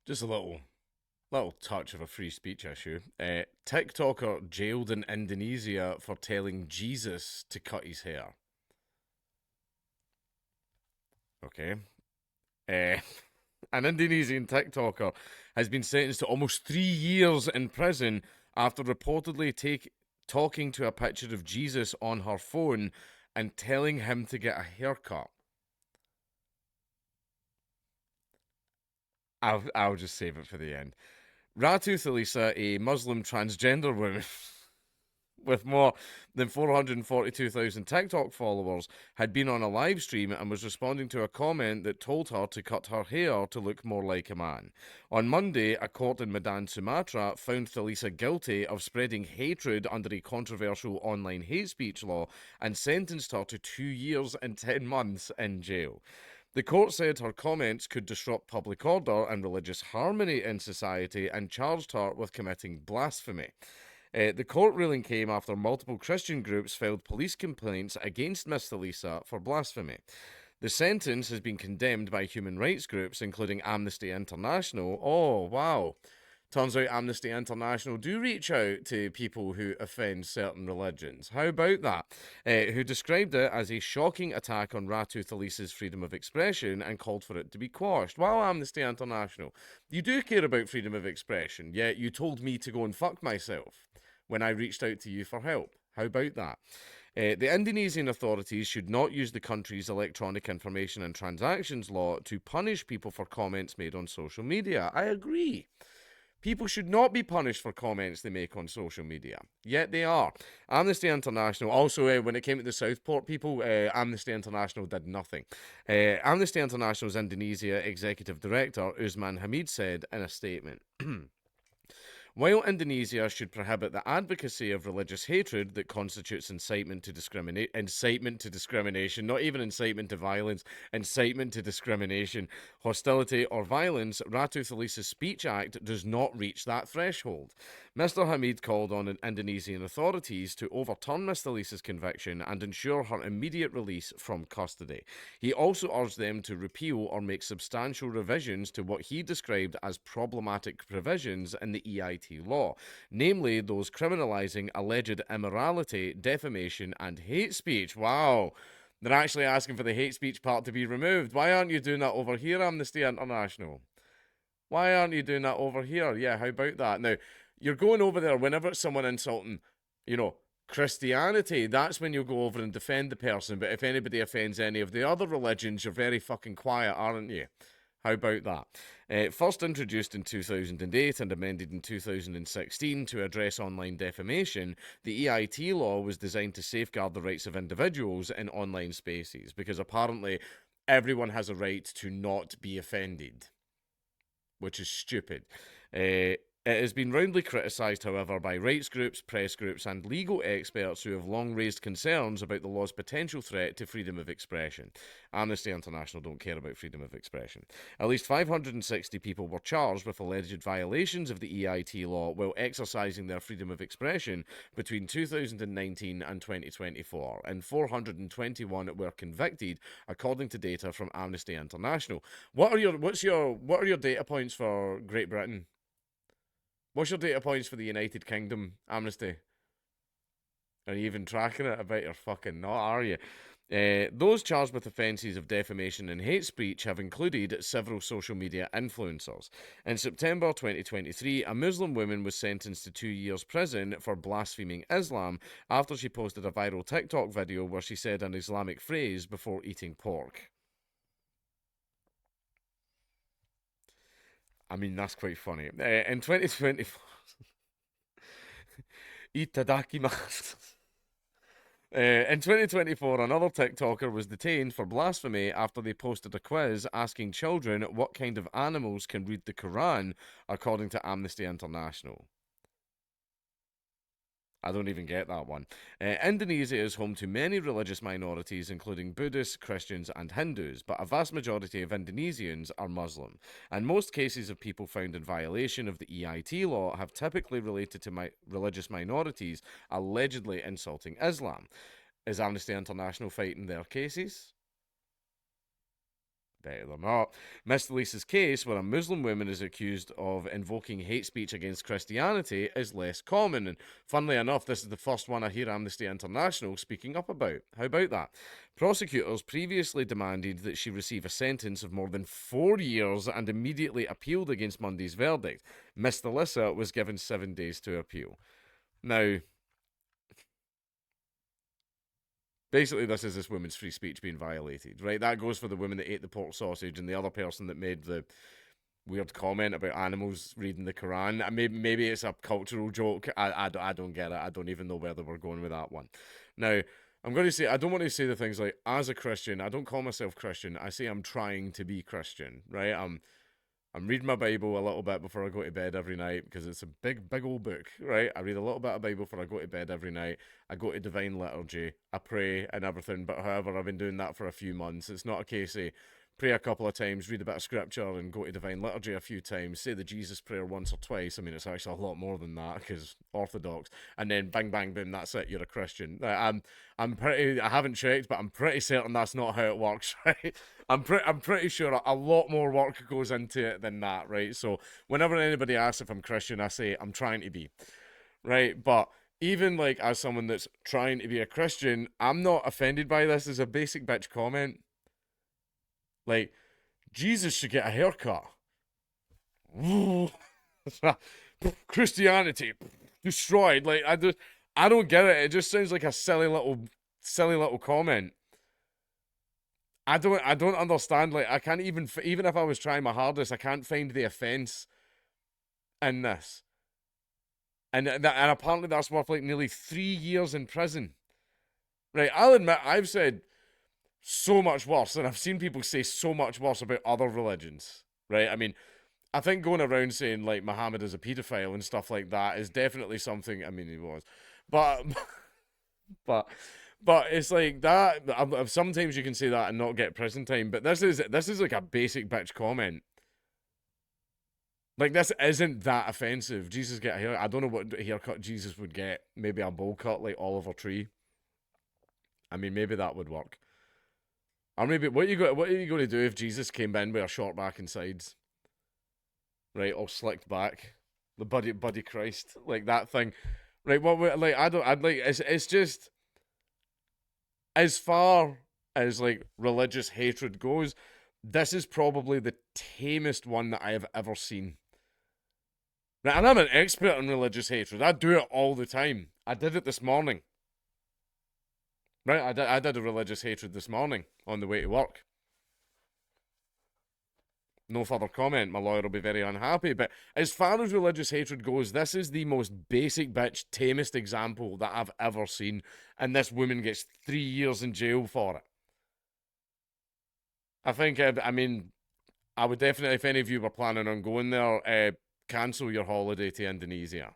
Just a little touch of a free speech issue. TikToker jailed in Indonesia for telling Jesus to cut his hair. Okay. Uh, an Indonesian TikToker has been sentenced to almost 3 years in prison after reportedly talking to a picture of Jesus on her phone and telling him to get a haircut. I'll just save it for the end. Ratu Thalisa, a Muslim transgender woman with more than 442,000 TikTok followers, had been on a live stream and was responding to a comment that told her to cut her hair to look more like a man. On Monday, a court in Medan, Sumatra, found Thalisa guilty of spreading hatred under a controversial online hate speech law and sentenced her to 2 years and 10 months in jail. The court said her comments could disrupt public order and religious harmony in society and charged her with committing blasphemy. The court ruling came after multiple Christian groups filed police complaints against Miss Thalisa for blasphemy. The sentence has been condemned by human rights groups, including Amnesty International. Oh, wow. Turns out Amnesty International do reach out to people who offend certain religions. How about that? Who described it as a shocking attack on Ratu Thalisa's freedom of expression and called for it to be quashed. Well, Amnesty International, you do care about freedom of expression, yet you told me to go and fuck myself when I reached out to you for help. How about that? The Indonesian authorities should not use the country's electronic information and transactions law to punish people for comments made on social media. I agree. People should not be punished for comments they make on social media, yet they are. Amnesty International, also, when it came to the Southport people, Amnesty International did nothing. Amnesty International's Indonesia Executive Director, Usman Hamid, said in a statement. While Indonesia should prohibit the advocacy of religious hatred that constitutes incitement to discrimination, not even incitement to violence, incitement to discrimination, hostility, or violence, Ratu Thalisa's Speech Act does not reach that threshold. Mr. Hamid called on Indonesian authorities to overturn Ms. Thalisa's conviction and ensure her immediate release from custody. He also urged them to repeal or make substantial revisions to what he described as problematic provisions in the EIT law, namely those criminalising alleged immorality, defamation, and hate speech. Wow. They're actually asking for the hate speech part to be removed. Why aren't you doing that over here, Amnesty International? Why aren't you doing that over here? Yeah, how about that? Now, you're going over there whenever it's someone insulting, you know, Christianity, that's when you'll go over and defend the person. But if anybody offends any of the other religions, you're very fucking quiet, aren't you? How about that? First introduced in 2008 and amended in 2016 to address online defamation, the EIT law was designed to safeguard the rights of individuals in online spaces because apparently everyone has a right to not be offended, which is stupid. It has been roundly criticised, however, by rights groups, press groups, and legal experts who have long raised concerns about the law's potential threat to freedom of expression. Amnesty International don't care about freedom of expression. At least 560 people were charged with alleged violations of the EIT law while exercising their freedom of expression between 2019 and 2024, and 421 were convicted, according to data from Amnesty International. What are your data points for Great Britain? What's your data points for the United Kingdom, Amnesty? Are you even tracking it? I bet you're fucking not, are you? Those charged with offences of defamation and hate speech have included several social media influencers. In September 2023, a Muslim woman was sentenced to 2 years prison for blaspheming Islam after she posted a viral TikTok video where she said an Islamic phrase before eating pork. I mean, that's quite funny. In 2024, itadakimasu. In 2024, another TikToker was detained for blasphemy after they posted a quiz asking children what kind of animals can read the Quran, according to Amnesty International. I don't even get that one. Indonesia is home to many religious minorities, including Buddhists, Christians, and Hindus, but a vast majority of Indonesians are Muslim. And most cases of people found in violation of the EIT law have typically related to religious minorities allegedly insulting Islam. Is Amnesty International fighting their cases? Better than not. Miss Lisa's case, where a Muslim woman is accused of invoking hate speech against Christianity, is less common. And funnily enough, this is the first one I hear Amnesty International speaking up about. How about that? Prosecutors previously demanded that she receive a sentence of more than 4 years and immediately appealed against Monday's verdict. Miss Lisa was given 7 days to appeal. Now, basically, this is this woman's free speech being violated, right? That goes for the woman that ate the pork sausage and the other person that made the weird comment about animals reading the Quran. Maybe it's a cultural joke. I don't get it. I don't even know where they were going with that one. Now, I'm going to say, I don't want to say the things like, as a Christian, I don't call myself Christian. I say I'm trying to be Christian, right? I'm reading my Bible a little bit before I go to bed every night because it's a big, big old book, right? I read a little bit of Bible before I go to bed every night. I go to divine liturgy. I pray and everything, but however, I've been doing that for a few months. It's not a case of pray a couple of times, read a bit of scripture, and go to divine liturgy a few times, say the Jesus prayer once or twice. I mean, it's actually a lot more than that because Orthodox, and then bang, bang, boom, that's it. You're a Christian. I haven't checked, but I'm pretty certain that's not how it works, right? I'm pretty sure a lot more work goes into it than that, right? So whenever anybody asks if I'm Christian, I say I'm trying to be, right? But even like as someone that's trying to be a Christian, I'm not offended by this as a basic bitch comment. Like, Jesus should get a haircut. Christianity destroyed. Like, I don't get it. It just sounds like a silly little comment. I don't understand. Like, I can't even if I was trying my hardest, I can't find the offense in this. And apparently that's worth like nearly 3 years in prison. Right, I'll admit I've said so much worse, and I've seen people say so much worse about other religions, right? I mean, I think going around saying like Muhammad is a pedophile and stuff like that is definitely something. I mean, he was, but but it's like that. Sometimes you can say that and not get prison time, but this is like a basic bitch comment. Like, this isn't that offensive. Jesus get a haircut. I don't know what haircut Jesus would get. Maybe a bowl cut like Oliver Tree. I mean, maybe that would work. Or maybe what are you going to do if Jesus came in with a short back and sides, right, all slicked back, the buddy Christ, like that thing, right? What like I'd like it's just as far as like religious hatred goes, this is probably the tamest one that I have ever seen. Right, and I'm an expert in religious hatred. I do it all the time. I did it this morning. Right, I did a religious hatred this morning on the way to work. No further comment. My lawyer will be very unhappy. But as far as religious hatred goes, this is the most basic bitch, tamest example that I've ever seen. And this woman gets 3 years in jail for it. I think, I mean, I would definitely, if any of you were planning on going there, cancel your holiday to Indonesia.